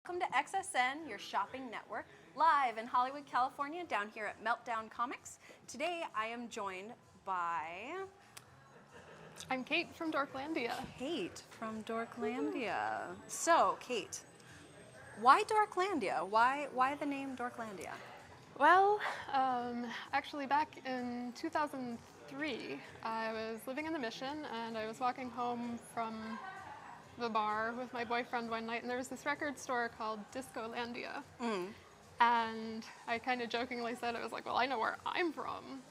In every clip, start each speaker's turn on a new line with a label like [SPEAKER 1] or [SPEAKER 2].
[SPEAKER 1] Welcome to XSN, your shopping network, live in Hollywood, California, down here at Meltdown Comics. Today I am joined by...
[SPEAKER 2] I'm Kate from Dorklandia.
[SPEAKER 1] Kate from Dorklandia. So, Kate, why Dorklandia? Why the name Dorklandia?
[SPEAKER 2] Well, actually back in 2003, I was living in the Mission and I was walking home from the bar with my boyfriend one night, and there was this record store called Discolandia. And I kind of jokingly said, I was like, well, I know where I'm from.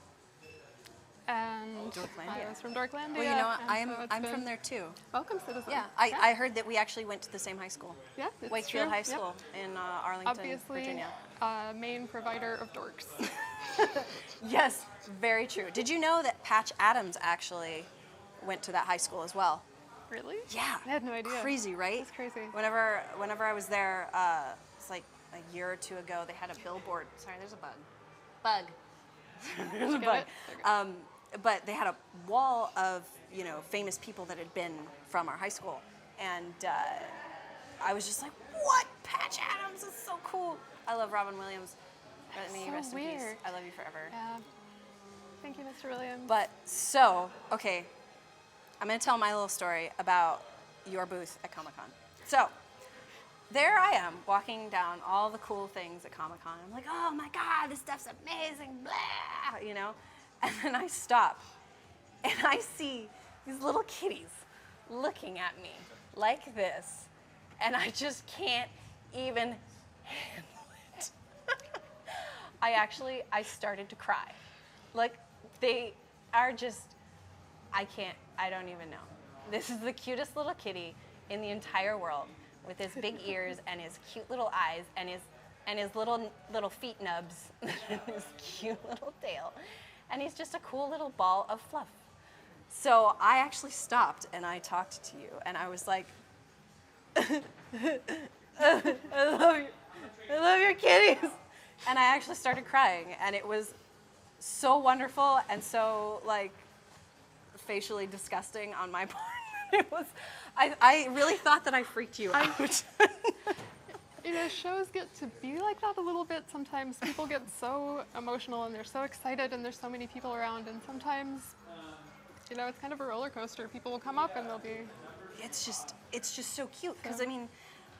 [SPEAKER 2] And
[SPEAKER 1] Dorklandia.
[SPEAKER 2] I was from Dorklandia.
[SPEAKER 1] Well, you know what? I'm from there too.
[SPEAKER 2] Welcome, citizen.
[SPEAKER 1] Yeah, I heard that we actually went to the same high school.
[SPEAKER 2] Yeah, it's
[SPEAKER 1] Wakefield
[SPEAKER 2] true.
[SPEAKER 1] High School in Arlington,
[SPEAKER 2] Obviously,
[SPEAKER 1] Virginia.
[SPEAKER 2] Main provider of dorks.
[SPEAKER 1] Yes, very true. Did you know that Patch Adams actually went to that high school as well?
[SPEAKER 2] Really?
[SPEAKER 1] Yeah.
[SPEAKER 2] I had no idea.
[SPEAKER 1] Crazy, right?
[SPEAKER 2] That's crazy.
[SPEAKER 1] Whenever I was there, it's like a year or two ago, they had a billboard. Sorry, there's a bug. There's a bug.
[SPEAKER 2] Okay.
[SPEAKER 1] But they had a wall of, famous people that had been from our high school. And I was just like, what? Patch Adams is so cool. I love Robin Williams. May he rest in peace. I love you forever.
[SPEAKER 2] Yeah. Thank you, Mr. Williams.
[SPEAKER 1] But so, okay, I'm going to tell my little story about your booth at Comic-Con. So, there I am, walking down all the cool things at Comic-Con. I'm like, oh my God, this stuff's amazing, blah, And then I stop, and I see these little kitties looking at me like this, and I just can't even handle it. I started to cry. Like, they are just, I don't even know. This is the cutest little kitty in the entire world, with his big ears and his cute little eyes and his little feet nubs and his cute little tail. And he's just a cool little ball of fluff. So I actually stopped and I talked to you and I was like, I love your kitties. And I actually started crying, and it was so wonderful and so like facially disgusting on my part. It was, I really thought that I freaked you out.
[SPEAKER 2] Shows get to be like that a little bit. Sometimes people get so emotional and they're so excited and there's so many people around, and sometimes, it's kind of a roller coaster. People will come up and they'll be...
[SPEAKER 1] It's just so cute, because I mean,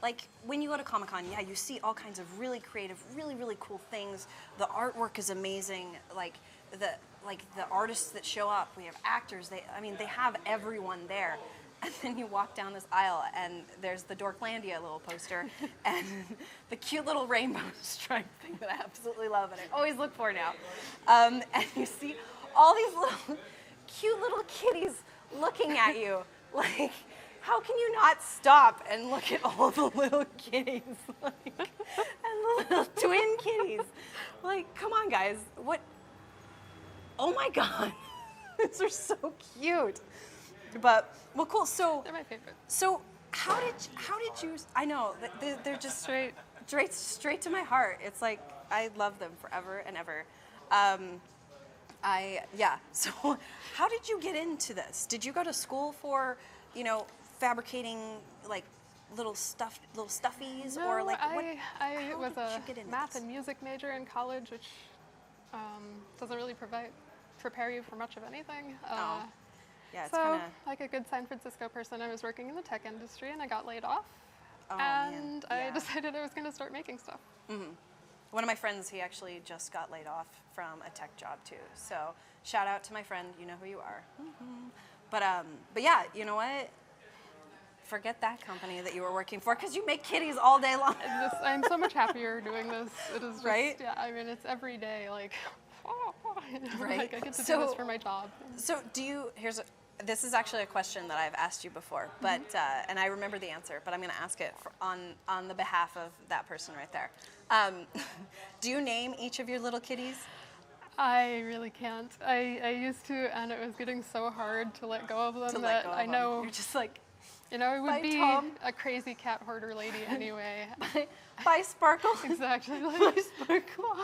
[SPEAKER 1] like when you go to Comic-Con, yeah, you see all kinds of really creative, really, really cool things. The artwork is amazing. Like the artists that show up, we have actors, they have everyone there. And then you walk down this aisle and there's the Dorklandia little poster and the cute little rainbow stripe thing that I absolutely love and I always look for now. And you see all these little cute little kitties looking at you. Like, how can you not stop and look at all the little kitties? And the little twin kitties. Like, come on guys, what? Oh my God, these are so cute. But, well, cool. So
[SPEAKER 2] They're my favorite.
[SPEAKER 1] So how did you? I know they're just straight to my heart. It's like I love them forever and ever. So how did you get into this? Did you go to school for, fabricating like little stuffies,
[SPEAKER 2] No,
[SPEAKER 1] or like what?
[SPEAKER 2] I was a math
[SPEAKER 1] this?
[SPEAKER 2] and music major in college, which doesn't really prepare you for much of anything.
[SPEAKER 1] Yeah, it's
[SPEAKER 2] so,
[SPEAKER 1] kind of
[SPEAKER 2] like a good San Francisco person, I was working in the tech industry and I got laid off.
[SPEAKER 1] Oh,
[SPEAKER 2] and
[SPEAKER 1] man.
[SPEAKER 2] I decided I was going to start making stuff.
[SPEAKER 1] Mm-hmm. One of my friends, he actually just got laid off from a tech job too. So shout out to my friend, you know who you are. Mm-hmm. But yeah, you know what? Forget that company that you were working for, because you make kitties all day long.
[SPEAKER 2] I'm so much happier doing this. It is just,
[SPEAKER 1] right?
[SPEAKER 2] Yeah, I mean, it's every day, like,
[SPEAKER 1] right?
[SPEAKER 2] Like I get to do this for my job.
[SPEAKER 1] So this is actually a question that I've asked you before, but and I remember the answer, but I'm going to ask it on the behalf of that person right there. Do you name each of your little kitties?
[SPEAKER 2] I really can't. I used to, and it was getting so hard to let go of them that I know.
[SPEAKER 1] You're just like,
[SPEAKER 2] it would
[SPEAKER 1] bye,
[SPEAKER 2] be
[SPEAKER 1] Tom.
[SPEAKER 2] a crazy cat hoarder lady anyway.
[SPEAKER 1] Bye, Sparkle.
[SPEAKER 2] Exactly. Like,
[SPEAKER 1] Bye, Sparkle.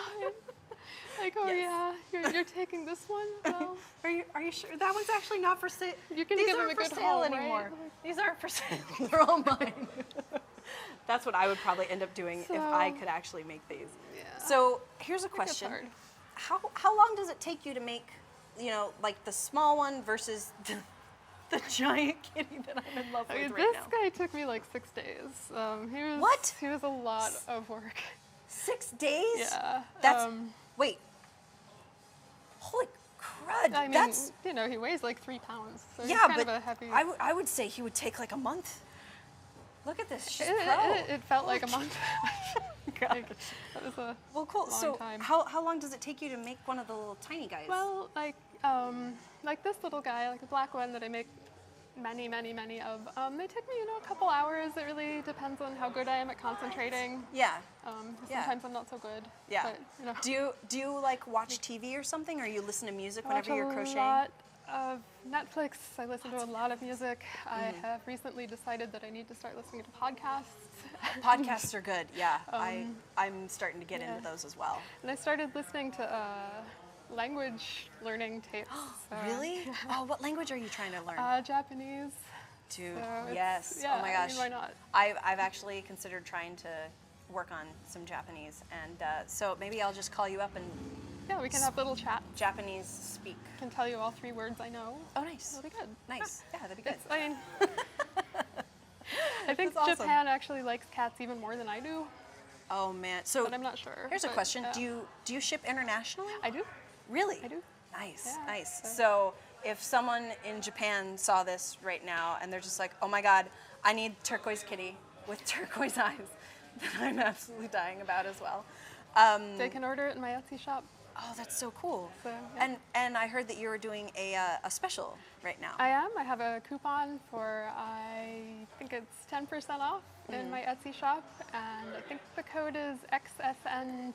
[SPEAKER 2] Like, oh
[SPEAKER 1] Yes.
[SPEAKER 2] yeah, you're taking this one? Well,
[SPEAKER 1] Are you sure? That one's actually not for sale.
[SPEAKER 2] You can
[SPEAKER 1] These
[SPEAKER 2] give them
[SPEAKER 1] aren't
[SPEAKER 2] a
[SPEAKER 1] for
[SPEAKER 2] good
[SPEAKER 1] sale
[SPEAKER 2] home,
[SPEAKER 1] anymore.
[SPEAKER 2] right?
[SPEAKER 1] These aren't for sale. They're all mine. That's what I would probably end up doing if I could actually make these. So here's a question. How long does it take you to make, you know, like the small one versus the giant kitty that I'm in love with right
[SPEAKER 2] this
[SPEAKER 1] now?
[SPEAKER 2] guy took me like 6 days. He was a lot of work.
[SPEAKER 1] 6 days?
[SPEAKER 2] Yeah.
[SPEAKER 1] That's, wait. Holy crud.
[SPEAKER 2] I mean,
[SPEAKER 1] That's,
[SPEAKER 2] you know, he weighs like 3 pounds. So he's
[SPEAKER 1] yeah,
[SPEAKER 2] kind
[SPEAKER 1] but
[SPEAKER 2] of a heavy.
[SPEAKER 1] I would say he would take like a month. Look at this. She's
[SPEAKER 2] It felt like a month.
[SPEAKER 1] God.
[SPEAKER 2] Like, that was a
[SPEAKER 1] Well, cool.
[SPEAKER 2] long
[SPEAKER 1] So
[SPEAKER 2] time.
[SPEAKER 1] how long does it take you to make one of the little tiny guys?
[SPEAKER 2] Well, like this little guy, like the black one that I make many of, they take me, you know, a couple hours. It really depends on how good I am at concentrating.
[SPEAKER 1] Yeah. Yeah.
[SPEAKER 2] Sometimes I'm not so good.
[SPEAKER 1] Yeah.
[SPEAKER 2] But, you know.
[SPEAKER 1] Do you like watch TV or something, or you listen to music
[SPEAKER 2] I watch
[SPEAKER 1] whenever you're crocheting?
[SPEAKER 2] a lot of Netflix. I listen to a lot of music. I have recently decided that I need to start listening to podcasts.
[SPEAKER 1] Podcasts are good. Yeah. I'm starting to get into those as well.
[SPEAKER 2] And I started listening to language learning tapes. So,
[SPEAKER 1] Really? Oh, what language are you trying to learn?
[SPEAKER 2] Japanese.
[SPEAKER 1] Dude,
[SPEAKER 2] So
[SPEAKER 1] yes.
[SPEAKER 2] yeah,
[SPEAKER 1] Oh my
[SPEAKER 2] I
[SPEAKER 1] gosh.
[SPEAKER 2] mean, why not?
[SPEAKER 1] I've actually considered trying to work on some Japanese, and so maybe I'll just call you up and
[SPEAKER 2] Yeah, we can have little chats.
[SPEAKER 1] Japanese speak.
[SPEAKER 2] I can tell you all 3 words I know.
[SPEAKER 1] Oh, nice.
[SPEAKER 2] That'll be good.
[SPEAKER 1] Nice. Yeah, that'd be good.
[SPEAKER 2] I mean, I think
[SPEAKER 1] That's awesome.
[SPEAKER 2] Japan actually likes cats even more than I do,
[SPEAKER 1] Oh man. So
[SPEAKER 2] but I'm not sure.
[SPEAKER 1] here's a
[SPEAKER 2] But,
[SPEAKER 1] question:
[SPEAKER 2] yeah.
[SPEAKER 1] Do you ship internationally?
[SPEAKER 2] I do.
[SPEAKER 1] Really?
[SPEAKER 2] I do.
[SPEAKER 1] Nice,
[SPEAKER 2] Yeah,
[SPEAKER 1] nice.
[SPEAKER 2] so-
[SPEAKER 1] So if someone in Japan saw this right now and they're just like, oh my God, I need turquoise kitty with turquoise eyes, that I'm absolutely dying about as well.
[SPEAKER 2] They can order it in my Etsy shop.
[SPEAKER 1] Oh, that's so cool.
[SPEAKER 2] So, yeah.
[SPEAKER 1] And I heard that you were doing a special right now.
[SPEAKER 2] I am. I have a coupon for, I think it's 10% off in my Etsy shop, and I think the code is XSN10.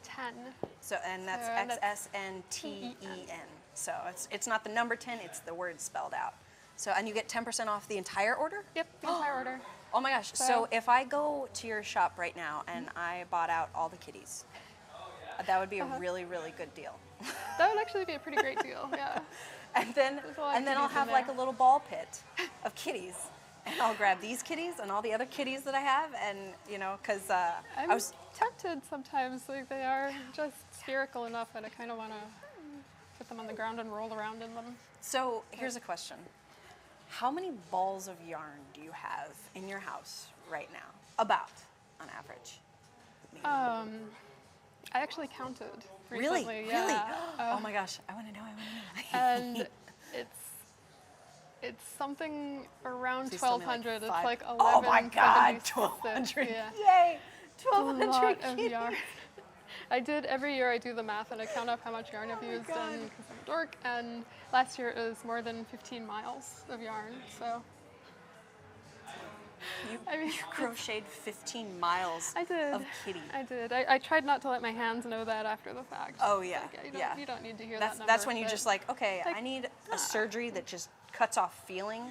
[SPEAKER 1] So and that's
[SPEAKER 2] So that's
[SPEAKER 1] XSNTEN. So it's not the number 10, it's the word spelled out. So and you get 10% off the entire order?
[SPEAKER 2] Yep, the entire order.
[SPEAKER 1] Oh my gosh. So
[SPEAKER 2] So-
[SPEAKER 1] if I go to your shop right now and I bought out all the kitties, that would be a really, really good deal.
[SPEAKER 2] That would actually be a pretty great deal, yeah.
[SPEAKER 1] And then
[SPEAKER 2] There's a lot of
[SPEAKER 1] I'll
[SPEAKER 2] kitties in
[SPEAKER 1] have like a
[SPEAKER 2] there.
[SPEAKER 1] little ball pit of kitties. And I'll grab these kitties and all the other kitties that I have, and you know, because I
[SPEAKER 2] I'm
[SPEAKER 1] was
[SPEAKER 2] tempted sometimes. Like, they are just spherical enough that I kind of want to put them on the ground and roll around in them.
[SPEAKER 1] So here's a question. How many balls of yarn do you have in your house right now? About, on average. Maybe.
[SPEAKER 2] I actually counted
[SPEAKER 1] Really?
[SPEAKER 2] recently.
[SPEAKER 1] Really?
[SPEAKER 2] Yeah.
[SPEAKER 1] Oh my gosh, I want to know, I want to know.
[SPEAKER 2] And it's something around
[SPEAKER 1] Please tell me, like,
[SPEAKER 2] 1,200. It's
[SPEAKER 1] 5.
[SPEAKER 2] like
[SPEAKER 1] Oh my God,
[SPEAKER 2] 1176.
[SPEAKER 1] 1,200.
[SPEAKER 2] Yeah.
[SPEAKER 1] Yay!
[SPEAKER 2] A
[SPEAKER 1] 1,200
[SPEAKER 2] lot of
[SPEAKER 1] kitties.
[SPEAKER 2] yarn. Every year I do the math and I count up how much yarn I've used,
[SPEAKER 1] God.
[SPEAKER 2] and because I'm a dork, and last year it was more than 15 miles of yarn, so. I mean,
[SPEAKER 1] You crocheted 15 miles
[SPEAKER 2] I did.
[SPEAKER 1] of kitty.
[SPEAKER 2] I did. I tried not to let my hands know that after the fact.
[SPEAKER 1] Oh yeah,
[SPEAKER 2] Like, you don't need to hear
[SPEAKER 1] That's
[SPEAKER 2] that number.
[SPEAKER 1] that's when you
[SPEAKER 2] but
[SPEAKER 1] just like, okay,
[SPEAKER 2] like,
[SPEAKER 1] I need a surgery that just cuts off feeling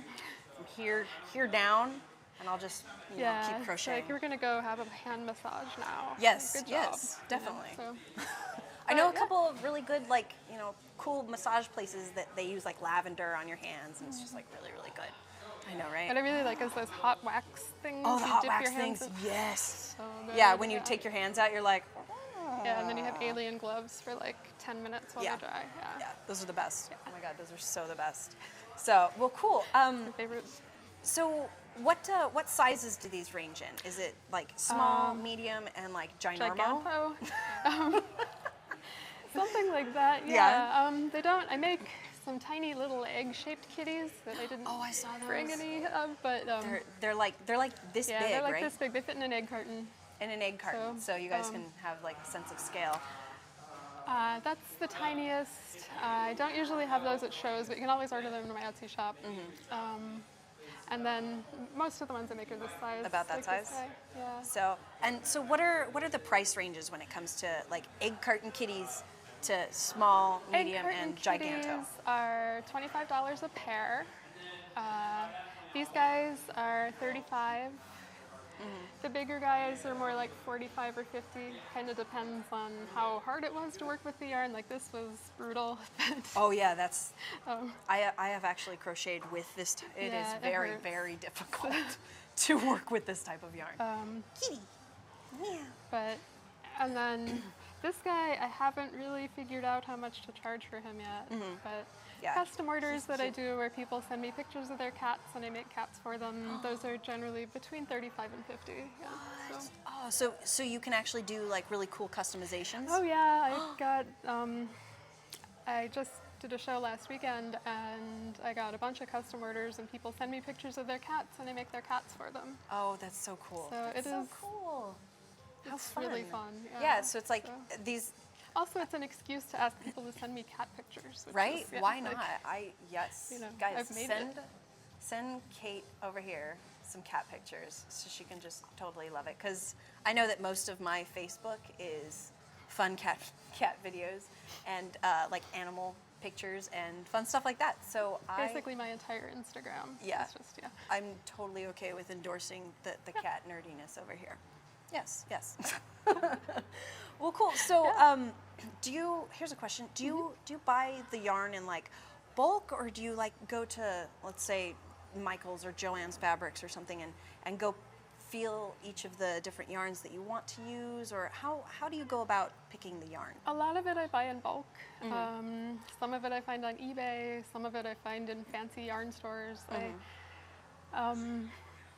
[SPEAKER 1] from here down, and I'll just
[SPEAKER 2] yeah,
[SPEAKER 1] keep
[SPEAKER 2] it's
[SPEAKER 1] crocheting.
[SPEAKER 2] like, you're gonna go have a hand massage now.
[SPEAKER 1] Yes,
[SPEAKER 2] Good job.
[SPEAKER 1] yes,
[SPEAKER 2] you know,
[SPEAKER 1] definitely.
[SPEAKER 2] so.
[SPEAKER 1] I know a
[SPEAKER 2] But, yeah.
[SPEAKER 1] couple of really good, like, cool massage places that they use like lavender on your hands, and it's just like really, really good. I know, right?
[SPEAKER 2] What I really like is those hot wax things.
[SPEAKER 1] Oh, the
[SPEAKER 2] you
[SPEAKER 1] hot
[SPEAKER 2] dip
[SPEAKER 1] wax
[SPEAKER 2] your hands
[SPEAKER 1] things,
[SPEAKER 2] in.
[SPEAKER 1] yes.
[SPEAKER 2] So good,
[SPEAKER 1] Yeah, when you take your hands out, you're like,
[SPEAKER 2] Yeah, and then you have alien gloves for like 10 minutes while
[SPEAKER 1] Yeah.
[SPEAKER 2] they dry. Yeah.
[SPEAKER 1] yeah, those are the best. Oh my God, those are so the best. So, well, cool.
[SPEAKER 2] My favorite.
[SPEAKER 1] So what sizes do these range in? Is it like small, medium, and like ginormo?
[SPEAKER 2] Giganto. Something like that.
[SPEAKER 1] Yeah.
[SPEAKER 2] Yeah. They don't. I make some tiny little egg-shaped kitties that I didn't
[SPEAKER 1] Oh, I saw
[SPEAKER 2] bring
[SPEAKER 1] those.
[SPEAKER 2] any of, but
[SPEAKER 1] They're like this
[SPEAKER 2] yeah,
[SPEAKER 1] big,
[SPEAKER 2] they're like
[SPEAKER 1] right?
[SPEAKER 2] this big. They fit in an egg carton.
[SPEAKER 1] In an egg carton, so you guys can have like a sense of scale.
[SPEAKER 2] That's the tiniest. I don't usually have those at shows, but you can always order them in my Etsy shop.
[SPEAKER 1] Mm-hmm.
[SPEAKER 2] And then most of the ones I make are this size.
[SPEAKER 1] About that
[SPEAKER 2] like this
[SPEAKER 1] size?
[SPEAKER 2] size, Yeah.
[SPEAKER 1] So what are the price ranges when it comes to like egg carton kitties to small, medium,
[SPEAKER 2] Egg
[SPEAKER 1] and
[SPEAKER 2] carton
[SPEAKER 1] giganto?
[SPEAKER 2] kitties are $25 a pair. These guys are $35. The bigger guys are more like $45 or $50. Kind of depends on how hard it was to work with the yarn. Like, this was brutal.
[SPEAKER 1] Oh yeah, that's.
[SPEAKER 2] Um,
[SPEAKER 1] I have actually crocheted with this. It is
[SPEAKER 2] Yeah, it
[SPEAKER 1] very
[SPEAKER 2] hurts.
[SPEAKER 1] very difficult to work with this type of yarn. Kitty. Yeah.
[SPEAKER 2] But, and then this guy, I haven't really figured out how much to charge for him yet. But
[SPEAKER 1] Yeah.
[SPEAKER 2] custom orders that I do where people send me pictures of their cats and I make cats for them, those are generally between 35 and 50. Yeah, so.
[SPEAKER 1] Oh, so you can actually do like really cool customizations?
[SPEAKER 2] Oh yeah, I got, I just did a show last weekend and I got a bunch of custom orders and people send me pictures of their cats and I make their cats for them.
[SPEAKER 1] Oh, that's so cool.
[SPEAKER 2] So
[SPEAKER 1] that's
[SPEAKER 2] it
[SPEAKER 1] so
[SPEAKER 2] is
[SPEAKER 1] cool. How
[SPEAKER 2] It's
[SPEAKER 1] fun.
[SPEAKER 2] really fun.
[SPEAKER 1] Yeah, so it's like
[SPEAKER 2] so.
[SPEAKER 1] these,
[SPEAKER 2] Also, it's an excuse to ask people to send me cat pictures. Which
[SPEAKER 1] right?
[SPEAKER 2] Is, yeah,
[SPEAKER 1] Why
[SPEAKER 2] like,
[SPEAKER 1] not? Yes.
[SPEAKER 2] You know,
[SPEAKER 1] Guys,
[SPEAKER 2] I've made
[SPEAKER 1] send Kate over here some cat pictures so she can just totally love it. Because I know that most of my Facebook is fun cat videos and like animal pictures and fun stuff like that. So
[SPEAKER 2] Basically my entire Instagram.
[SPEAKER 1] Yeah.
[SPEAKER 2] It's just, yeah.
[SPEAKER 1] I'm totally okay with endorsing the cat nerdiness over here. Yes, yes. Well, cool. So, here's a question. Do you buy the yarn in like bulk, or do you like go to, let's say, Michael's or Joann's Fabrics or something and go feel each of the different yarns that you want to use, or how do you go about picking the yarn?
[SPEAKER 2] A lot of it I buy in bulk. Some of it I find on eBay. Some of it I find in fancy yarn stores.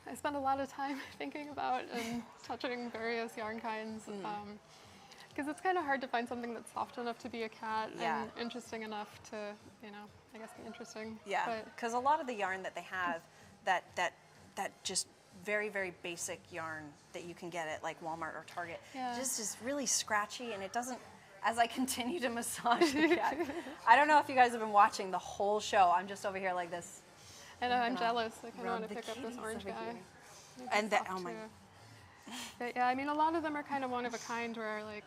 [SPEAKER 2] I spend a lot of time thinking about and touching various yarn kinds because it's kind of hard to find something that's soft enough to be a cat and interesting enough to, I guess be interesting.
[SPEAKER 1] Yeah, because a lot of the yarn that they have, that just very, very basic yarn that you can get at like Walmart or Target, just is really scratchy, and it doesn't, as I continue to massage the cat, I don't know if you guys have been watching the whole show. I'm just over here like this.
[SPEAKER 2] I know, I'm jealous. I kind of want to pick up this orange guy.
[SPEAKER 1] And that, oh my.
[SPEAKER 2] But yeah, I mean, a lot of them are kind of one of a kind where, like,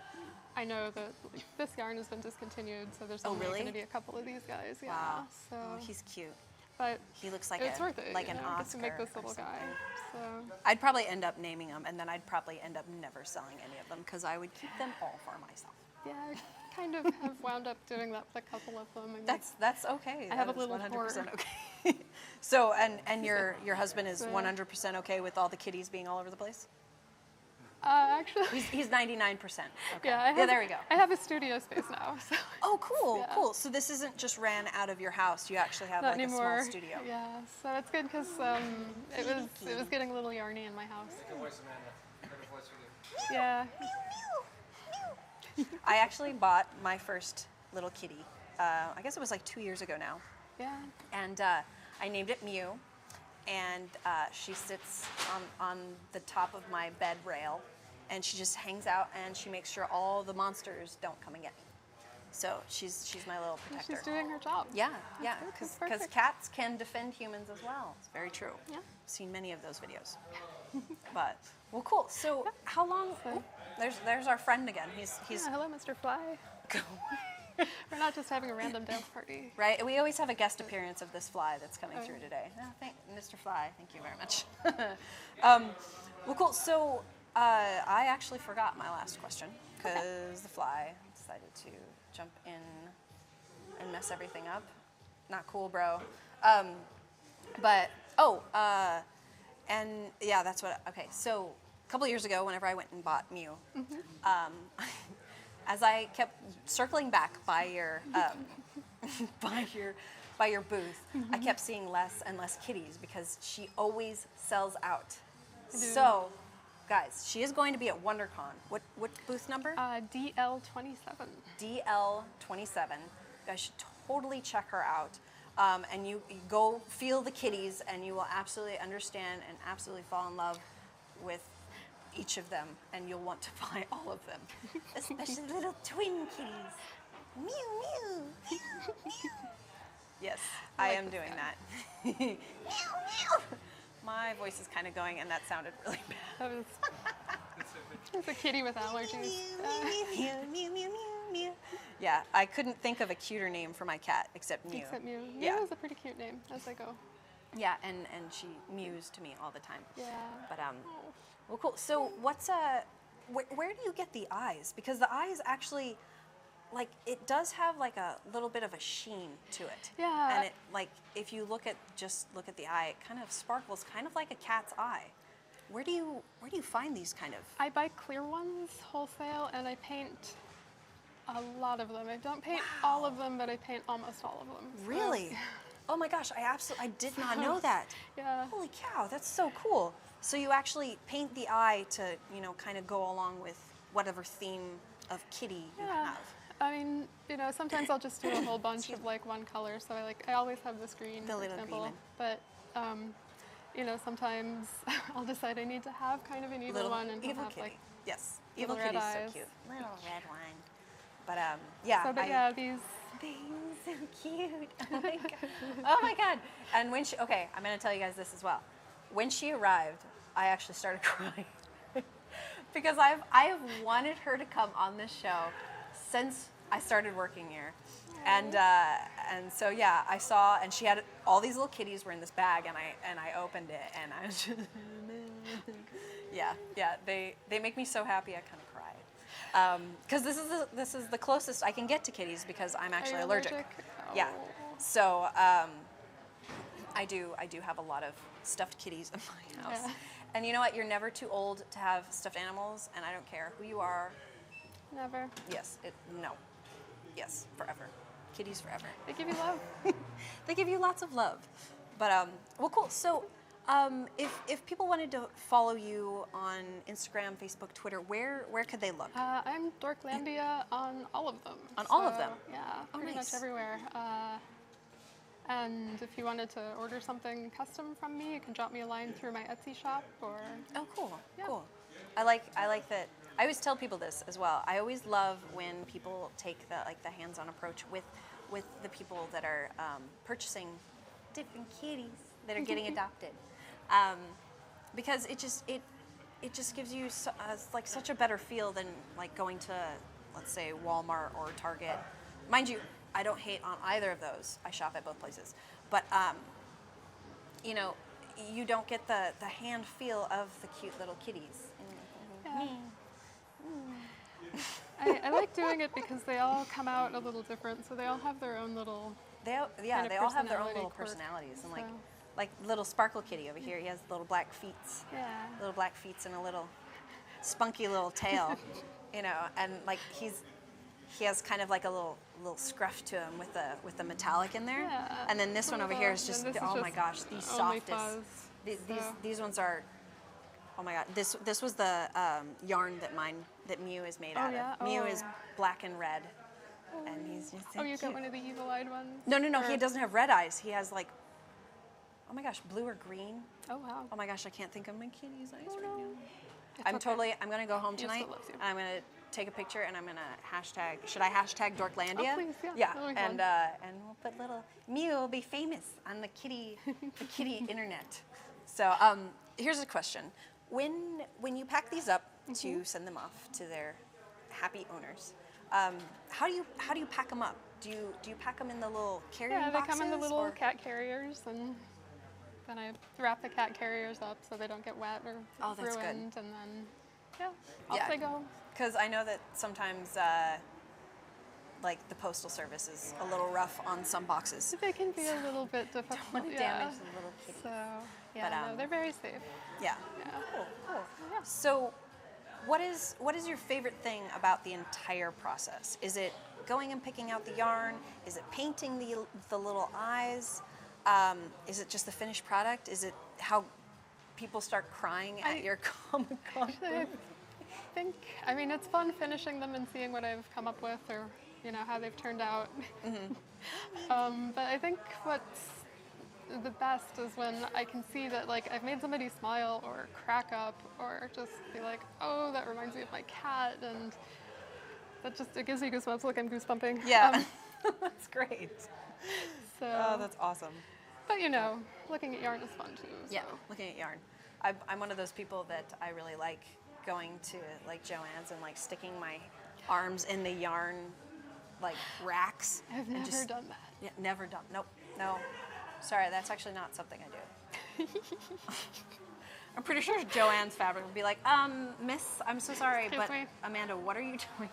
[SPEAKER 2] I know that like, this yarn has been discontinued, so there's only going to be a couple of these guys. Yeah.
[SPEAKER 1] Wow.
[SPEAKER 2] So.
[SPEAKER 1] Oh, he's cute.
[SPEAKER 2] But
[SPEAKER 1] he looks like
[SPEAKER 2] it's worth it,
[SPEAKER 1] like an
[SPEAKER 2] I get
[SPEAKER 1] Oscar.
[SPEAKER 2] to make this little guy. So.
[SPEAKER 1] I'd probably end up naming them, and then I'd probably end up never selling any of them because I would keep them all for myself.
[SPEAKER 2] Yeah, I kind of have wound up doing that with a couple of them. I mean,
[SPEAKER 1] that's okay.
[SPEAKER 2] I have
[SPEAKER 1] that
[SPEAKER 2] a little
[SPEAKER 1] 100% okay. So, and your husband is 100% okay with all the kitties being all over the place?
[SPEAKER 2] Actually,
[SPEAKER 1] he's 99%. Okay.
[SPEAKER 2] Yeah,
[SPEAKER 1] there we go.
[SPEAKER 2] I have a studio space now. So.
[SPEAKER 1] Oh, cool, cool. So this isn't just ran out of your house. You actually have
[SPEAKER 2] Not
[SPEAKER 1] like
[SPEAKER 2] anymore.
[SPEAKER 1] a small studio.
[SPEAKER 2] Yeah, so it's good because it was getting a little yarny in my house. Yeah.
[SPEAKER 1] I actually bought my first little kitty. I guess it was like 2 years ago now.
[SPEAKER 2] Yeah.
[SPEAKER 1] And I named it Mew. And she sits on the top of my bed rail, and she just hangs out and she makes sure all the monsters don't come and get me. So she's my little protector.
[SPEAKER 2] She's doing her job.
[SPEAKER 1] Yeah, yeah,
[SPEAKER 2] That's
[SPEAKER 1] because cats can defend humans as well. It's very true.
[SPEAKER 2] Yeah.
[SPEAKER 1] I've seen many of those videos. But well, cool. So how long? Oh, there's our friend again. He's
[SPEAKER 2] hello, Mr. Fly. We're not just having a random dance party.
[SPEAKER 1] Right. We always have a guest appearance of this fly that's coming through today. Oh, thank Mr. Fly. Thank you very much. Well, cool. So I actually forgot my last question because the fly decided to jump in and mess everything up. Not cool, bro. And yeah, that's what. Okay, so a couple years ago, whenever I went and bought Mew, as I kept circling back by your by your booth, I kept seeing less and less kitties because she always sells out. So, guys, she is going to be at WonderCon. What booth number?
[SPEAKER 2] DL27.
[SPEAKER 1] DL27. You guys should totally check her out. And you go feel the kitties, and you will absolutely understand and absolutely fall in love with each of them, and you'll want to buy all of them, especially little twin kitties. Mew, mew, mew, mew. Yes, I am doing that. Mew, mew. My voice is kind of going, and that sounded really bad.
[SPEAKER 2] It's a kitty with allergies.
[SPEAKER 1] Mew, mew, mew, mew, mew. Yeah, I couldn't think of a cuter name for my cat except Mew.
[SPEAKER 2] Except Mew.
[SPEAKER 1] Yeah.
[SPEAKER 2] Mew is a pretty cute name as I go.
[SPEAKER 1] Yeah, and she mews to me all the time.
[SPEAKER 2] Yeah.
[SPEAKER 1] But well, cool. So what's where do you get the eyes? Because the eyes actually, like, it does have like a little bit of a sheen to it.
[SPEAKER 2] Yeah.
[SPEAKER 1] And it, like, if you look at the eye, it kind of sparkles, kind of like a cat's eye. Where do you find these kind of?
[SPEAKER 2] I buy clear ones wholesale, and I paint a lot of them. I don't paint all of them, but I paint almost all of them. So,
[SPEAKER 1] Really? Oh my gosh, I did not know that.
[SPEAKER 2] Yeah.
[SPEAKER 1] Holy cow, that's so cool. So you actually paint the eye to, you know, kind of go along with whatever theme of kitty you have.
[SPEAKER 2] I mean, you know, sometimes I'll just do a whole bunch of like one color. So I always have this green,
[SPEAKER 1] The
[SPEAKER 2] for
[SPEAKER 1] little
[SPEAKER 2] example.
[SPEAKER 1] green
[SPEAKER 2] But you know, sometimes I'll decide I need to have kind of an evil one, and he'll
[SPEAKER 1] evil
[SPEAKER 2] have
[SPEAKER 1] kitty.
[SPEAKER 2] like
[SPEAKER 1] Yes,
[SPEAKER 2] little
[SPEAKER 1] evil
[SPEAKER 2] red
[SPEAKER 1] kitty's
[SPEAKER 2] eyes.
[SPEAKER 1] so cute. Little red one. But yeah.
[SPEAKER 2] So, but yeah, these.
[SPEAKER 1] So cute. Oh my god. Oh my god. And when she, okay, I'm gonna tell you guys this as well. When she arrived, I actually started crying because I have wanted her to come on this show since I started working here. And so yeah, I saw, and she had all these little kitties were in this bag, and I opened it, and I was just yeah. They make me so happy I kind of cried because this is the closest I can get to kitties because I'm actually allergic.
[SPEAKER 2] Oh.
[SPEAKER 1] Yeah, so I do have a lot of stuffed kitties in my house,
[SPEAKER 2] Yeah.
[SPEAKER 1] and you know what? You're never too old to have stuffed animals, and I don't care who you are.
[SPEAKER 2] Never.
[SPEAKER 1] Yes, no, yes, forever. Kitties forever.
[SPEAKER 2] They give you love.
[SPEAKER 1] They give you lots of love. But well, cool. So, if people wanted to follow you on Instagram, Facebook, Twitter, where could they look?
[SPEAKER 2] I'm Dorklandia on all of them.
[SPEAKER 1] On all of them?
[SPEAKER 2] Yeah,
[SPEAKER 1] Oh,
[SPEAKER 2] pretty
[SPEAKER 1] nice.
[SPEAKER 2] much everywhere. And if you wanted to order something custom from me, you can drop me a line through my Etsy shop or.
[SPEAKER 1] Oh, cool.
[SPEAKER 2] Yeah.
[SPEAKER 1] Cool. I like that. I always tell people this as well. I always love when people take the hands-on approach with the people that are purchasing different kitties that are getting adopted, because it just gives you like such a better feel than like going to, let's say, Walmart or Target. Mind you, I don't hate on either of those. I shop at both places, but you know, you don't get the hand feel of the cute little kitties.
[SPEAKER 2] Yeah. I like doing it because they all come out a little different, so they all have their own little.
[SPEAKER 1] They all have their own little personalities, and like little Sparkle Kitty over here, he has little black feet, and a little spunky little tail, you know, and like he has kind of like a little scruff to him with the metallic in there,
[SPEAKER 2] Yeah.
[SPEAKER 1] and then this one over here is just oh my gosh, the
[SPEAKER 2] only
[SPEAKER 1] softest.
[SPEAKER 2] fuzz,
[SPEAKER 1] These ones are. Oh my god, this was the yarn that Mew is made out
[SPEAKER 2] yeah?
[SPEAKER 1] of. Mew
[SPEAKER 2] Oh.
[SPEAKER 1] is black and red, and he's just so
[SPEAKER 2] Oh, you
[SPEAKER 1] cute.
[SPEAKER 2] got one of the evil-eyed ones?
[SPEAKER 1] No,
[SPEAKER 2] Or-
[SPEAKER 1] he doesn't have red eyes. He has like, oh my gosh, blue or green.
[SPEAKER 2] Oh wow.
[SPEAKER 1] Oh my gosh, I can't think of my kitty's eyes
[SPEAKER 2] Oh,
[SPEAKER 1] right
[SPEAKER 2] no.
[SPEAKER 1] now.
[SPEAKER 2] It's okay.
[SPEAKER 1] I'm gonna go home
[SPEAKER 2] He
[SPEAKER 1] tonight,
[SPEAKER 2] still loves you.
[SPEAKER 1] and I'm gonna take a picture, and I'm gonna hashtag. Should I hashtag Dorklandia?
[SPEAKER 2] Oh, please, yeah.
[SPEAKER 1] Yeah,
[SPEAKER 2] That'll be
[SPEAKER 1] and
[SPEAKER 2] fun.
[SPEAKER 1] we'll put little Mew will be famous on the kitty internet. So here's a question: when you pack these up to send them off to their happy owners, how do you pack them up? Do you pack them in the little carrying
[SPEAKER 2] Yeah, they
[SPEAKER 1] boxes?
[SPEAKER 2] come in the little
[SPEAKER 1] or-
[SPEAKER 2] cat carriers, and then I wrap the cat carriers up so they don't get wet or
[SPEAKER 1] Oh, that's good.
[SPEAKER 2] ruined, and then off
[SPEAKER 1] Yeah.
[SPEAKER 2] they go.
[SPEAKER 1] Because I know that sometimes, like the postal service is a little rough on some boxes.
[SPEAKER 2] They can be a little bit difficult.
[SPEAKER 1] Want to
[SPEAKER 2] yeah.
[SPEAKER 1] damage the little kitties.
[SPEAKER 2] So yeah,
[SPEAKER 1] But,
[SPEAKER 2] no, they're very safe.
[SPEAKER 1] Yeah.
[SPEAKER 2] Yeah.
[SPEAKER 1] Cool.
[SPEAKER 2] Yeah.
[SPEAKER 1] So, what is your favorite thing about the entire process? Is it going and picking out the yarn? Is it painting the little eyes? Is it just the finished product? Is it how people start crying at your Comic-Con?
[SPEAKER 2] I mean, it's fun finishing them and seeing what I've come up with, or how they've turned out. But I think what's the best is when I can see that like I've made somebody smile or crack up or just be like, oh, that reminds me of my cat, and it gives me goosebumps. Look, I'm goosebumping.
[SPEAKER 1] Yeah, that's great.
[SPEAKER 2] So,
[SPEAKER 1] Oh, that's awesome.
[SPEAKER 2] but looking at yarn is fun too. So.
[SPEAKER 1] Yeah, looking at yarn. I'm one of those people that I really like going to like Joann's and like sticking my arms in the yarn like racks.
[SPEAKER 2] I've
[SPEAKER 1] and
[SPEAKER 2] never done that.
[SPEAKER 1] Yeah, never done. Nope. No. Sorry, that's actually not something I do. I'm pretty sure Joann's fabric would be like, miss, I'm so sorry,
[SPEAKER 2] Excuse
[SPEAKER 1] but
[SPEAKER 2] me.
[SPEAKER 1] Amanda, what are you doing?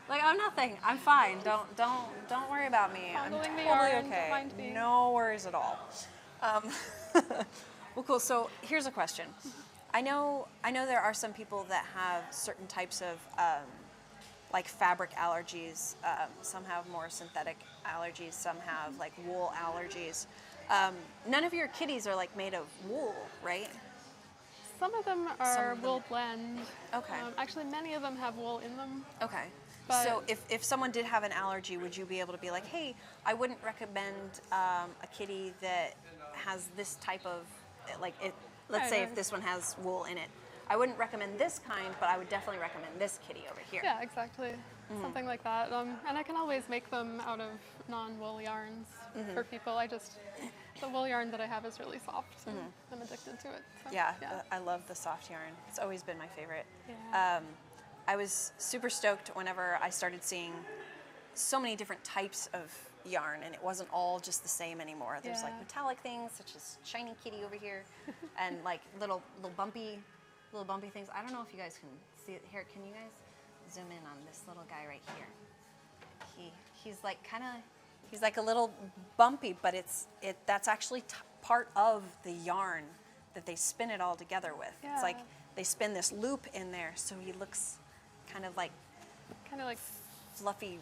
[SPEAKER 1] Like, oh, nothing. I'm fine. Don't worry about me. I'm
[SPEAKER 2] Fondling the
[SPEAKER 1] totally
[SPEAKER 2] yarn,
[SPEAKER 1] okay.
[SPEAKER 2] don't mind me.
[SPEAKER 1] No worries at all. Well, cool. So here's a question. I know there are some people that have certain types of like fabric allergies. Some have more synthetic allergies. Some have like wool allergies. None of your kitties are like made of wool, right?
[SPEAKER 2] Some of them are wool blend.
[SPEAKER 1] Okay.
[SPEAKER 2] Actually, many of them have wool in them.
[SPEAKER 1] Okay.
[SPEAKER 2] But
[SPEAKER 1] So if someone did have an allergy, would you be able to be like, hey, I wouldn't recommend a kitty that has this type of, like, let's say if this one has wool in it, I wouldn't recommend this kind, but I would definitely recommend this kitty over here.
[SPEAKER 2] Yeah, exactly. Something like that. And I can always make them out of non-wool yarns for people. The wool yarn that I have is really soft, and I'm addicted to it. So,
[SPEAKER 1] Yeah, I love the soft yarn. It's always been my favorite.
[SPEAKER 2] Yeah.
[SPEAKER 1] I was super stoked whenever I started seeing so many different types of yarn, and it wasn't all just the same anymore. There's like metallic things, such as shiny kitty over here, and like little bumpy things. I don't know if you guys can see it here. Can you guys zoom in on this little guy right here? He's like he's like a little bumpy, but that's actually part of the yarn that they spin it all together with.
[SPEAKER 2] Yeah.
[SPEAKER 1] It's like they spin this loop in there, so he looks kind of like fluffy,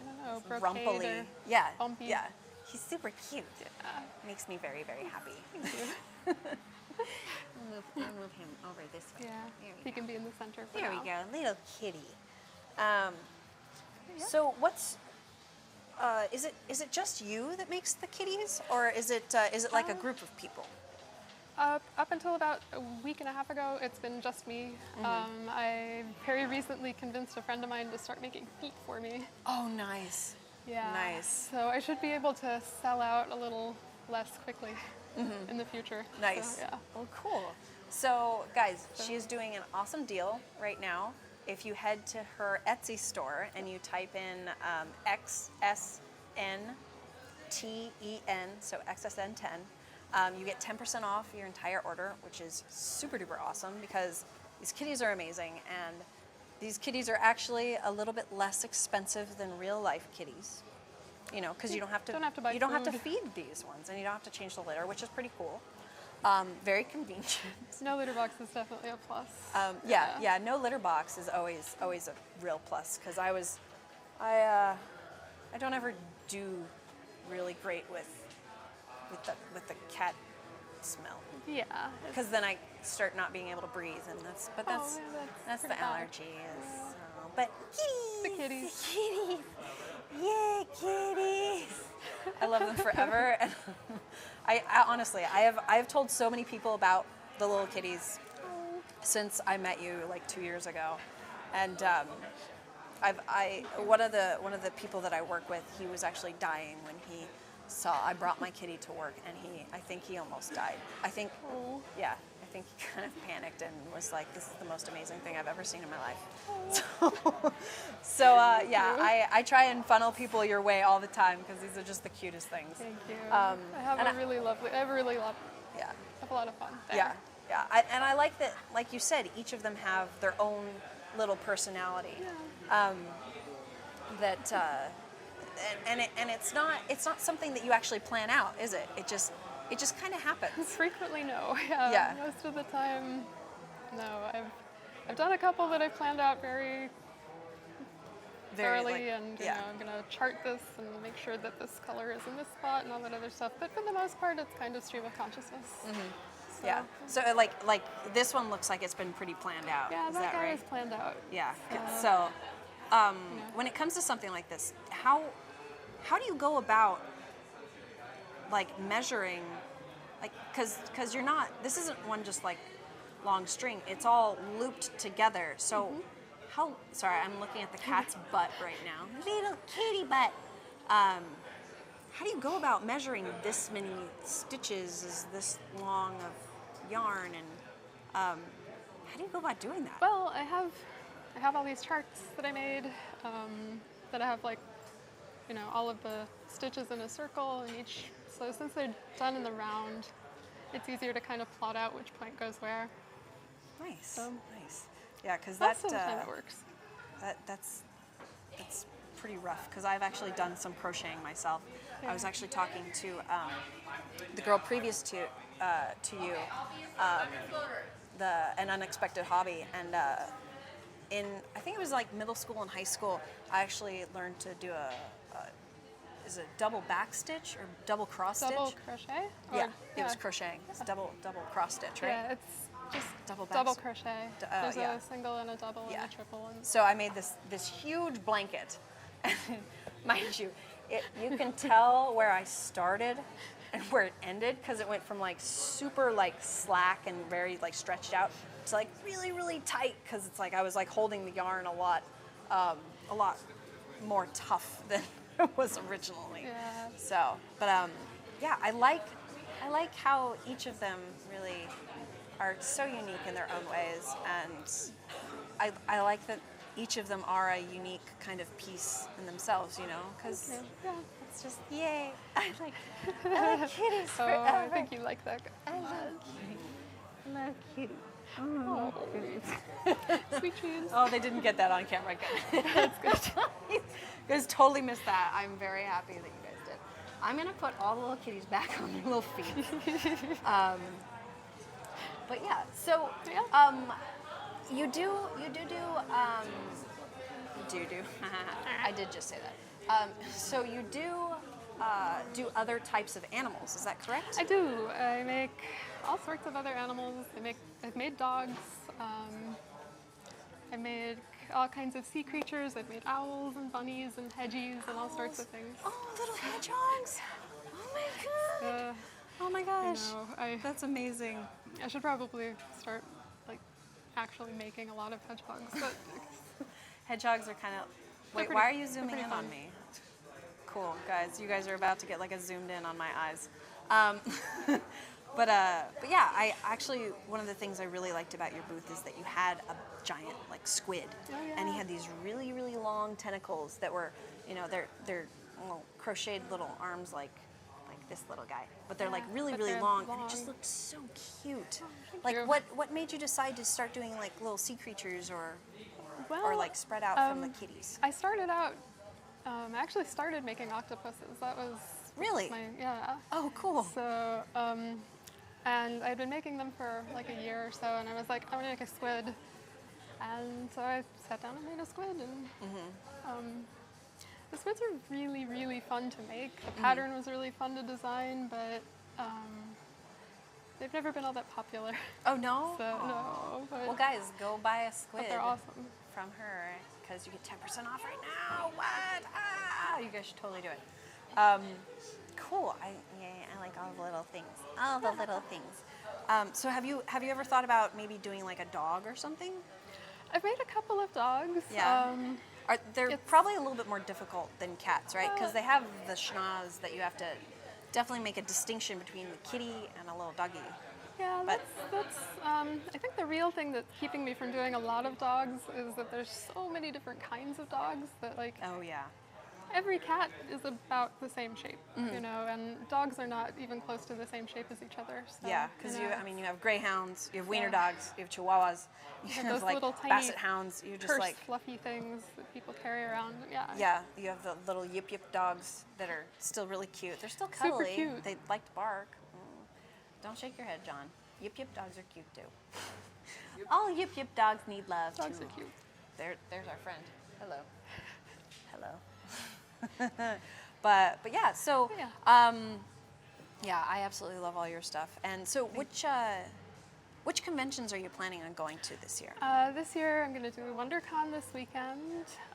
[SPEAKER 2] brocade
[SPEAKER 1] rumply.
[SPEAKER 2] or
[SPEAKER 1] Yeah,
[SPEAKER 2] bumpy.
[SPEAKER 1] yeah. He's super cute.
[SPEAKER 2] Yeah.
[SPEAKER 1] Makes me very, very happy.
[SPEAKER 2] Thank you.
[SPEAKER 1] I'll move him over this way.
[SPEAKER 2] Yeah,
[SPEAKER 1] There we
[SPEAKER 2] he
[SPEAKER 1] go.
[SPEAKER 2] can be in the center for
[SPEAKER 1] There
[SPEAKER 2] now.
[SPEAKER 1] we go, little kitty. So what's is it just you that makes the kitties, or is it like a group of people?
[SPEAKER 2] Up until about a week and a half ago, it's been just me. I very recently convinced a friend of mine to start making feet for me.
[SPEAKER 1] Oh, nice.
[SPEAKER 2] Yeah.
[SPEAKER 1] Nice.
[SPEAKER 2] So I should be able to sell out a little less quickly in the future.
[SPEAKER 1] Nice.
[SPEAKER 2] So, yeah.
[SPEAKER 1] Well, cool. So, guys, she is doing an awesome deal right now. If you head to her Etsy store and you type in XSN TEN, so XSN 10, you get 10% off your entire order, which is super duper awesome because these kitties are amazing, and these kitties are actually a little bit less expensive than real life kitties. You know, because you don't have to
[SPEAKER 2] buy
[SPEAKER 1] you don't have to
[SPEAKER 2] food.
[SPEAKER 1] feed these ones, and you don't have to change the litter, which is pretty cool. Very convenient.
[SPEAKER 2] No litter box is definitely a plus.
[SPEAKER 1] Yeah. No litter box is always a real plus, because I don't ever do really great with the cat smell,
[SPEAKER 2] Yeah.
[SPEAKER 1] because then I start not being able to breathe, and that's
[SPEAKER 2] that's
[SPEAKER 1] the
[SPEAKER 2] pretty bad.
[SPEAKER 1] allergies. But kitties,
[SPEAKER 2] The kitties.
[SPEAKER 1] kitties, yeah, kitties. I love them forever, and I honestly I have told so many people about the little kitties since I met you like 2 years ago, and one of the people that I work with, he was actually dying when he saw I brought my kitty to work, and I think he almost died. I think he kind of panicked and was like, "This is the most amazing thing I've ever seen in my life." So I try and funnel people your way all the time, because these are just the cutest things.
[SPEAKER 2] Thank you. I have a really lovely. I really love.
[SPEAKER 1] Yeah.
[SPEAKER 2] Have a lot of fun. There.
[SPEAKER 1] Yeah. And I like that, like you said, each of them have their own little personality.
[SPEAKER 2] Yeah.
[SPEAKER 1] And it's not something that you actually plan out, is it? It just kind of happens.
[SPEAKER 2] Frequently, no. Yeah.
[SPEAKER 1] Yeah.
[SPEAKER 2] Most of the time, no. I've done a couple that I planned out very thoroughly, and I'm gonna chart this and make sure that this color is in this spot and all that other stuff. But for the most part, it's kind of stream of consciousness. So,
[SPEAKER 1] Yeah. So like this one looks like it's been pretty planned out.
[SPEAKER 2] Yeah,
[SPEAKER 1] is
[SPEAKER 2] that guy
[SPEAKER 1] right?
[SPEAKER 2] is planned out.
[SPEAKER 1] Yeah. So when it comes to something like this, how do you go about like measuring, like, because you're not, this isn't one just like long string, it's all looped together. So sorry, I'm looking at the cat's butt right now. Little kitty butt. How do you go about measuring this many stitches, is this long of yarn, and how do you go about doing that?
[SPEAKER 2] Well, I have all these charts that I made that I have, like, all of the stitches in a circle, and so since they're done in the round, it's easier to kind of plot out which point goes where.
[SPEAKER 1] Nice.
[SPEAKER 2] So,
[SPEAKER 1] Nice. Yeah, because
[SPEAKER 2] most of the time it works.
[SPEAKER 1] That's pretty rough, because I've actually done some crocheting myself. I was actually talking to the girl previous to you, an unexpected hobby. And I think it was like middle school and high school, I actually learned to do is it double back stitch or double cross
[SPEAKER 2] Double
[SPEAKER 1] stitch?
[SPEAKER 2] crochet?
[SPEAKER 1] Yeah, it was crocheting. It's double cross stitch, right?
[SPEAKER 2] Yeah, it's just
[SPEAKER 1] Double
[SPEAKER 2] double
[SPEAKER 1] back-
[SPEAKER 2] crochet.
[SPEAKER 1] oh,
[SPEAKER 2] There's
[SPEAKER 1] yeah.
[SPEAKER 2] a single and a double
[SPEAKER 1] Yeah.
[SPEAKER 2] and a triple. And
[SPEAKER 1] So I made this huge blanket, and mind you, you can tell where I started and where it ended because it went from like super like slack and very like stretched out to like really really tight because it's like I was like holding the yarn a lot more tough than it was originally.
[SPEAKER 2] Yeah.
[SPEAKER 1] So, but yeah, I like how each of them really are so unique in their own ways, and I like that each of them are a unique kind of piece in themselves, you know, because
[SPEAKER 2] yeah.
[SPEAKER 1] it's just yay. I like kitties
[SPEAKER 2] Oh,
[SPEAKER 1] forever.
[SPEAKER 2] I think you like that.
[SPEAKER 1] I love kitties.
[SPEAKER 2] Oh. Sweet dreams.
[SPEAKER 1] Oh, they didn't get that on camera. Good. That's good. You guys totally missed that. I'm very happy that you guys did. I'm gonna put all the little kitties back on their little feet. But yeah, so you do. I did just say that. So you do other types of animals. Is that correct?
[SPEAKER 2] I do. I make all sorts of other animals. I've made dogs. I made all kinds of sea creatures. I've made owls and bunnies and hedgies and all sorts of things.
[SPEAKER 1] Oh, little hedgehogs! Oh my god! Oh my
[SPEAKER 2] I
[SPEAKER 1] gosh!
[SPEAKER 2] know.
[SPEAKER 1] That's amazing.
[SPEAKER 2] I should probably start like actually making a lot of hedgehogs. But
[SPEAKER 1] Hedgehogs are kind of. Wait,
[SPEAKER 2] pretty-
[SPEAKER 1] why are you
[SPEAKER 2] they're
[SPEAKER 1] zooming
[SPEAKER 2] pretty
[SPEAKER 1] in
[SPEAKER 2] fun.
[SPEAKER 1] on me? Cool, guys. You guys are about to get like a zoomed in on my eyes. But yeah, I actually one of the things I really liked about your booth is that you had a giant like squid,
[SPEAKER 2] Oh, yeah.
[SPEAKER 1] and he had these really really long tentacles that were, you know, they're little crocheted little arms like this little guy, but they're like
[SPEAKER 2] Yeah,
[SPEAKER 1] really
[SPEAKER 2] but
[SPEAKER 1] really
[SPEAKER 2] they're
[SPEAKER 1] long, and it
[SPEAKER 2] long.
[SPEAKER 1] just looked so cute.
[SPEAKER 2] thank
[SPEAKER 1] Like
[SPEAKER 2] you.
[SPEAKER 1] what made you decide to start doing like little sea creatures or
[SPEAKER 2] well,
[SPEAKER 1] like spread out from the kitties?
[SPEAKER 2] I started out. I actually started making octopuses. That was
[SPEAKER 1] Really?
[SPEAKER 2] yeah.
[SPEAKER 1] Oh, cool.
[SPEAKER 2] So, and I'd been making them for like a year or so, and I was like, I'm gonna make a squid. And so I sat down and made a squid, and the squids are really, really fun to make. The pattern was really fun to design, but they've never been all that popular.
[SPEAKER 1] Oh no?
[SPEAKER 2] So no, but,
[SPEAKER 1] Well, guys, go buy a squid
[SPEAKER 2] but they're awesome.
[SPEAKER 1] from her because you get 10% off right now. What? Ah! You guys should totally do it. Cool. I like all the little things. All the little things. So have you ever thought about maybe doing like a dog or something?
[SPEAKER 2] I've made a couple of dogs.
[SPEAKER 1] Yeah. They're
[SPEAKER 2] it's-
[SPEAKER 1] probably a little bit more difficult than cats, right? Because they have the schnoz that you have to definitely make a distinction between the kitty and a little doggy.
[SPEAKER 2] Yeah,
[SPEAKER 1] But-
[SPEAKER 2] that's I think the real thing that's keeping me from doing a lot of dogs is that there's so many different kinds of dogs that like
[SPEAKER 1] Oh yeah.
[SPEAKER 2] every cat is about the same shape, you know, and dogs are not even close to the same shape as each other. So,
[SPEAKER 1] Yeah, because
[SPEAKER 2] know,
[SPEAKER 1] you have greyhounds, you have wiener
[SPEAKER 2] Yeah.
[SPEAKER 1] dogs, you have chihuahuas, you
[SPEAKER 2] have
[SPEAKER 1] have
[SPEAKER 2] those
[SPEAKER 1] like
[SPEAKER 2] little tiny
[SPEAKER 1] basset hounds. You're just
[SPEAKER 2] cursed,
[SPEAKER 1] like,
[SPEAKER 2] fluffy things that people carry around. Yeah.
[SPEAKER 1] yeah, you have the little yip yip dogs that are still really cute. They're still
[SPEAKER 2] Super
[SPEAKER 1] cuddly.
[SPEAKER 2] cute.
[SPEAKER 1] They like to bark. Don't shake your head, John. Yip yip dogs are cute too. All yip yip dogs need love
[SPEAKER 2] Dogs
[SPEAKER 1] too.
[SPEAKER 2] are cute.
[SPEAKER 1] There's our friend. Hello. Hello. but yeah, so
[SPEAKER 2] Yeah.
[SPEAKER 1] yeah, I absolutely love all your stuff. And so which conventions are you planning on going to this year?
[SPEAKER 2] This year I'm going to do WonderCon this weekend.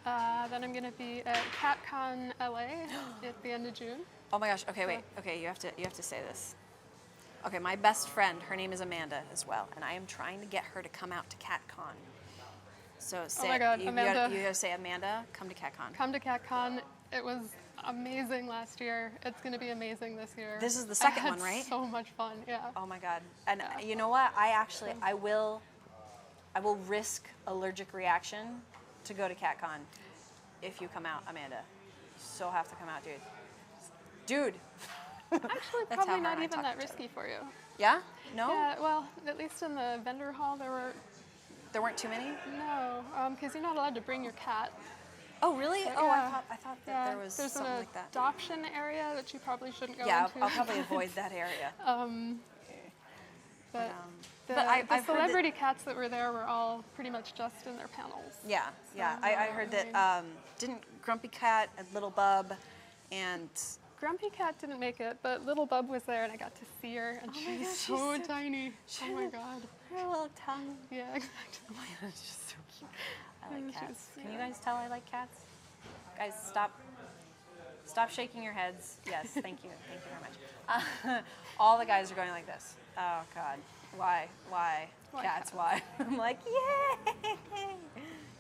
[SPEAKER 2] Then I'm going to be at CatCon LA at the end of June.
[SPEAKER 1] Oh my gosh. Okay, wait. Okay, you have to say this. Okay, my best friend, her name is Amanda as well, and I am trying to get her to come out to CatCon. So say
[SPEAKER 2] my God, Amanda.
[SPEAKER 1] You gotta say, Amanda, come to CatCon.
[SPEAKER 2] Come to CatCon. It was amazing last year. It's going to be amazing this year.
[SPEAKER 1] This is the
[SPEAKER 2] I
[SPEAKER 1] second
[SPEAKER 2] had
[SPEAKER 1] one, right?
[SPEAKER 2] So much fun. Yeah.
[SPEAKER 1] Oh my God. And you know what? I will risk allergic reaction to go to CatCon if you come out, Amanda. You so have to come out, dude. Dude.
[SPEAKER 2] Actually,
[SPEAKER 1] That's
[SPEAKER 2] probably
[SPEAKER 1] how
[SPEAKER 2] not
[SPEAKER 1] hard I
[SPEAKER 2] even
[SPEAKER 1] talk
[SPEAKER 2] that
[SPEAKER 1] to each
[SPEAKER 2] risky for you.
[SPEAKER 1] Yeah? No?
[SPEAKER 2] Yeah, well, at least in the vendor hall
[SPEAKER 1] There weren't too many?
[SPEAKER 2] no, because you're not allowed to bring your cat.
[SPEAKER 1] Oh, really?
[SPEAKER 2] Yeah.
[SPEAKER 1] Oh, I thought that there was
[SPEAKER 2] There's
[SPEAKER 1] something
[SPEAKER 2] an
[SPEAKER 1] like that.
[SPEAKER 2] adoption area that you probably shouldn't go
[SPEAKER 1] Yeah,
[SPEAKER 2] into.
[SPEAKER 1] I'll probably avoid that area.
[SPEAKER 2] But The,
[SPEAKER 1] But
[SPEAKER 2] the
[SPEAKER 1] I've heard that-
[SPEAKER 2] celebrity cats that were there were all pretty much just in their panels.
[SPEAKER 1] Yeah, yeah. I heard that didn't Grumpy Cat and Little Bub and
[SPEAKER 2] Grumpy Cat didn't make it, but little Bub was there and I got to see her and
[SPEAKER 1] my
[SPEAKER 2] she's
[SPEAKER 1] gosh,
[SPEAKER 2] so
[SPEAKER 1] she's so-
[SPEAKER 2] tiny. Oh my god.
[SPEAKER 1] her little tongue.
[SPEAKER 2] Yeah, exactly.
[SPEAKER 1] Oh my god, it's just so cute. I like
[SPEAKER 2] She's-
[SPEAKER 1] cats. Can you
[SPEAKER 2] yeah.
[SPEAKER 1] guys tell I like cats? Guys, stop shaking your heads. Yes, thank you very much. All the guys are going like this. Oh god, why
[SPEAKER 2] Why
[SPEAKER 1] cats?
[SPEAKER 2] cats?
[SPEAKER 1] Why? I'm like, yay,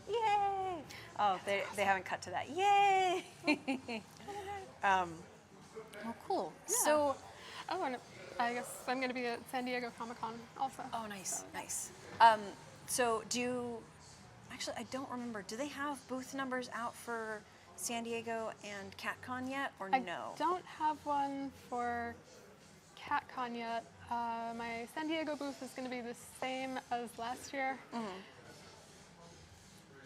[SPEAKER 1] yay. Oh, they haven't cut to that. Yay. Well, cool. So,
[SPEAKER 2] Oh, and I guess I'm going to be at San Diego Comic-Con also.
[SPEAKER 1] oh, nice, nice. So do you, actually, I don't remember, do they have booth numbers out for San Diego and CatCon yet, or
[SPEAKER 2] I
[SPEAKER 1] no?
[SPEAKER 2] don't have one for CatCon yet. My San Diego booth is going to be the same as last year.
[SPEAKER 1] Mm-hmm.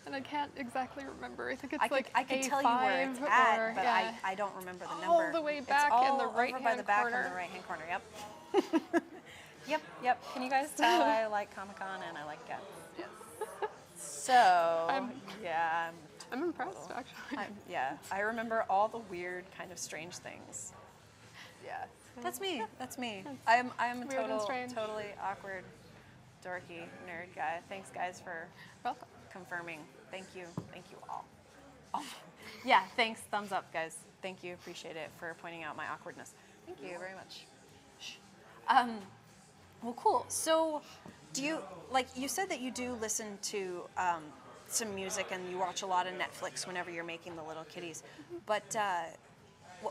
[SPEAKER 2] And I can't exactly remember. I think it's
[SPEAKER 1] I could,
[SPEAKER 2] like
[SPEAKER 1] I could
[SPEAKER 2] A5
[SPEAKER 1] tell you where it's at,
[SPEAKER 2] or,
[SPEAKER 1] but
[SPEAKER 2] yeah.
[SPEAKER 1] I don't remember the
[SPEAKER 2] All
[SPEAKER 1] number.
[SPEAKER 2] the way
[SPEAKER 1] It's
[SPEAKER 2] back in
[SPEAKER 1] all
[SPEAKER 2] the
[SPEAKER 1] over by
[SPEAKER 2] right-hand
[SPEAKER 1] the back in
[SPEAKER 2] corner.
[SPEAKER 1] the right-hand corner, yep. Yep. Can you guys tell I like Comic-Con and I like cats? Yes. So, yeah,
[SPEAKER 2] I'm impressed, actually.
[SPEAKER 1] yeah, I remember all the weird, kind of strange things. Yeah, that's me. That's me. I'm a
[SPEAKER 2] weird and strange.
[SPEAKER 1] totally awkward, dorky nerd guy. Thanks, guys, for
[SPEAKER 2] Welcome.
[SPEAKER 1] confirming. Thank you all. Oh. Yeah, thanks. Thumbs up, guys. Thank you. Appreciate it for pointing out my awkwardness. Thank you very much. Well, cool. So, do you, like, you said that you do listen to some music and you watch a lot of Netflix whenever you're making the little kitties. But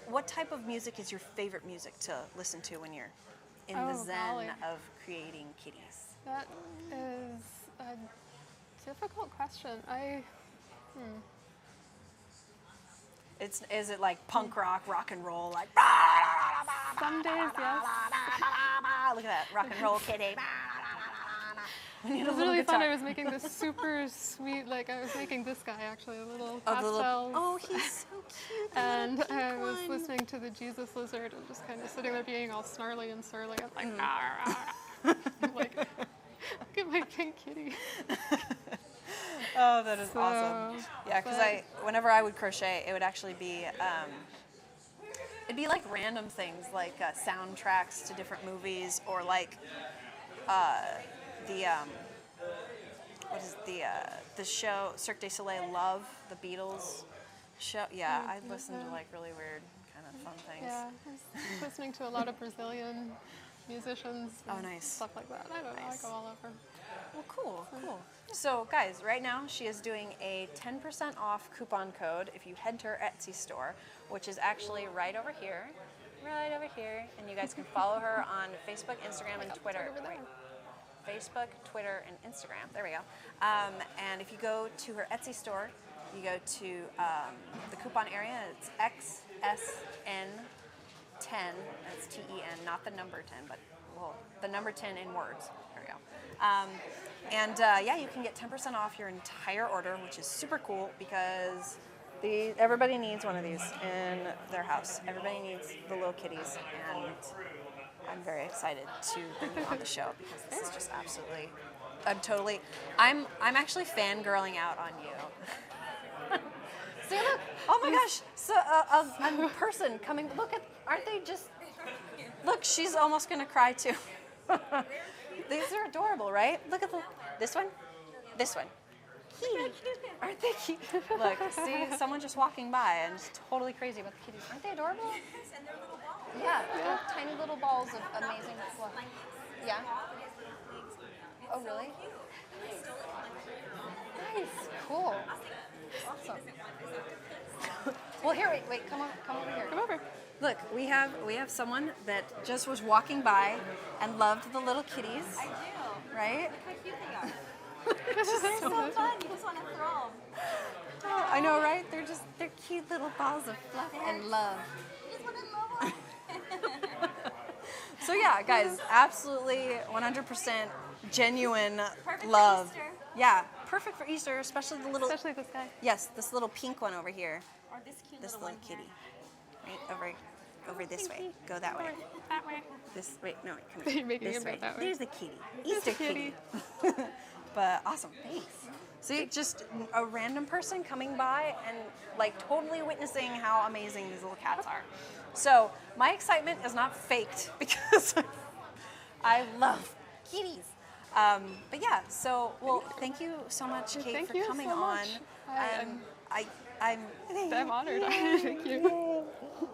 [SPEAKER 1] what type of music is your favorite music to listen to when you're in the
[SPEAKER 2] Oh,
[SPEAKER 1] zen
[SPEAKER 2] golly.
[SPEAKER 1] of creating kitties?
[SPEAKER 2] That is a difficult question.
[SPEAKER 1] Is it like punk rock and roll, like
[SPEAKER 2] Some days, yes.
[SPEAKER 1] look at that rock and roll kitty.
[SPEAKER 2] It was really fun. I was making this super sweet, like I was making this guy actually, a little pastel.
[SPEAKER 1] Oh, he's so cute. the
[SPEAKER 2] And
[SPEAKER 1] little
[SPEAKER 2] I
[SPEAKER 1] pink
[SPEAKER 2] was
[SPEAKER 1] one.
[SPEAKER 2] listening to the Jesus Lizard and just kind of sitting there being all snarly and surly and like, like, look at my pink kitty.
[SPEAKER 1] Oh, that is
[SPEAKER 2] So,
[SPEAKER 1] awesome. Yeah, because whenever I would crochet, it would actually be, it'd be like random things, like soundtracks to different movies, or like what is the show Cirque du Soleil Love, the Beatles show. Yeah, I listened to like really weird kind of fun things.
[SPEAKER 2] Yeah, I was listening to a lot of Brazilian musicians and
[SPEAKER 1] nice.
[SPEAKER 2] stuff like that. I don't know, I
[SPEAKER 1] Nice.
[SPEAKER 2] go all over.
[SPEAKER 1] Well, cool. So, guys, right now she is doing a 10% off coupon code if you head to her Etsy store, which is actually right over here. And you guys can follow her on Facebook, Instagram, and Twitter.
[SPEAKER 2] over there.
[SPEAKER 1] Wait. Facebook, Twitter, and Instagram. There we go. And if you go to her Etsy store, you go to the coupon area. It's XSN10. That's TEN, not the number 10, but the number 10 in words. There we go. Yeah, you can get 10% off your entire order, which is super cool because everybody needs one of these in their house. Everybody needs the little kitties, and I'm very excited to bring you on the show because this is just absolutely. I'm actually fangirling out on you. See, look! Oh my gosh! So a person coming. Aren't they just? Look, she's almost gonna cry too. These are adorable, right? Look at this one. Aren't they cute? Look, see, someone just walking by and just totally crazy about the kitties. Aren't they adorable?
[SPEAKER 3] Yes, and they're little balls.
[SPEAKER 1] Yeah, they're tiny little balls of amazing fluff. Yeah. Oh, really? Nice, cool, awesome. Well, here, wait, come over here.
[SPEAKER 2] Come over.
[SPEAKER 1] Look, we have someone that just was walking by and loved the little kitties,
[SPEAKER 3] I do.
[SPEAKER 1] right?
[SPEAKER 3] Look how cute they are.
[SPEAKER 2] They're
[SPEAKER 3] So fun. You just want to throw them.
[SPEAKER 1] Oh, I know, right? They're cute little balls of fluff and love.
[SPEAKER 3] You just want to love them.
[SPEAKER 1] So yeah, guys, absolutely 100% genuine
[SPEAKER 3] Perfect for
[SPEAKER 1] love.
[SPEAKER 3] Easter.
[SPEAKER 1] Yeah, perfect for Easter, especially the little.
[SPEAKER 2] Especially this guy.
[SPEAKER 1] Yes, this little pink one over here.
[SPEAKER 3] Or this cute
[SPEAKER 1] This
[SPEAKER 3] little
[SPEAKER 1] little
[SPEAKER 3] one
[SPEAKER 1] kitty.
[SPEAKER 3] here.
[SPEAKER 1] Right over. over this way. Go that way.
[SPEAKER 2] That way.
[SPEAKER 1] This wait, no, come here.
[SPEAKER 2] You're making
[SPEAKER 1] This
[SPEAKER 2] him go
[SPEAKER 1] way.
[SPEAKER 2] that way.
[SPEAKER 1] There's the kitty.
[SPEAKER 2] There's
[SPEAKER 1] Easter
[SPEAKER 2] the kitty.
[SPEAKER 1] But awesome, thanks. See, just a random person coming by and like totally witnessing how amazing these little cats are. So my excitement is not faked because I love kitties. But yeah, so well, thank you so much, Kate,
[SPEAKER 2] Thank
[SPEAKER 1] for
[SPEAKER 2] you
[SPEAKER 1] coming
[SPEAKER 2] so
[SPEAKER 1] on.
[SPEAKER 2] much. I'm
[SPEAKER 1] I'm
[SPEAKER 2] honored. Thank you.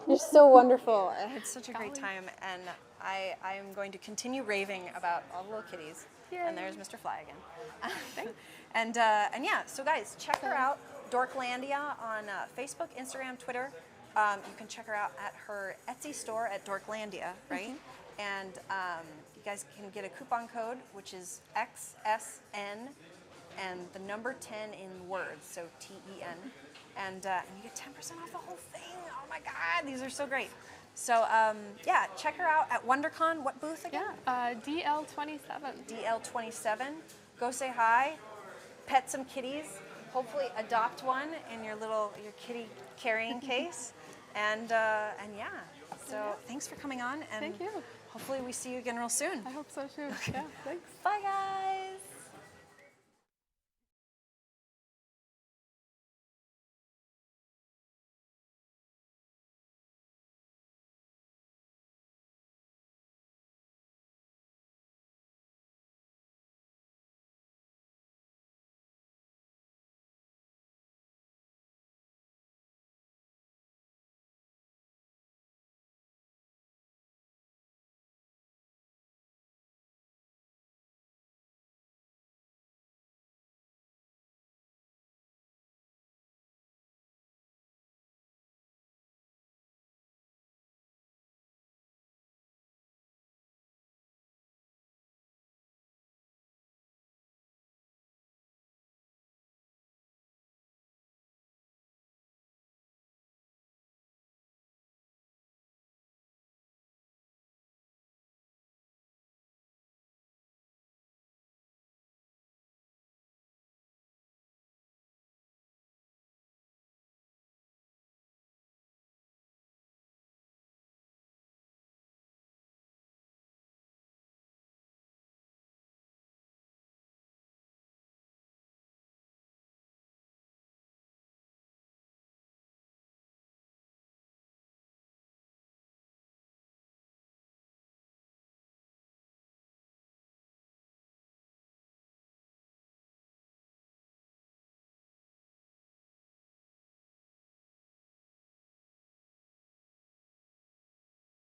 [SPEAKER 1] You're so wonderful. I had such a great
[SPEAKER 2] Golly.
[SPEAKER 1] time, and I am going to continue raving about all the little kitties. And
[SPEAKER 2] Yay.
[SPEAKER 1] there's Mr. Fly again. and yeah, so guys, check her out, Dorklandia on Facebook, Instagram, Twitter. You can check her out at her Etsy store at Dorklandia, right? And you guys can get a coupon code, which is XSN, and the number 10 in words, so TEN. And you get 10% off the whole thing. Oh my God, these are so great. So yeah, check her out at WonderCon. What booth again?
[SPEAKER 2] Yeah, DL27.
[SPEAKER 1] DL27. Go say hi, pet some kitties, hopefully adopt one in your kitty carrying case. And yeah, so thanks for coming on. And
[SPEAKER 2] Thank you.
[SPEAKER 1] hopefully we see you again real soon.
[SPEAKER 2] I hope so too. Yeah, thanks.
[SPEAKER 1] Bye guys.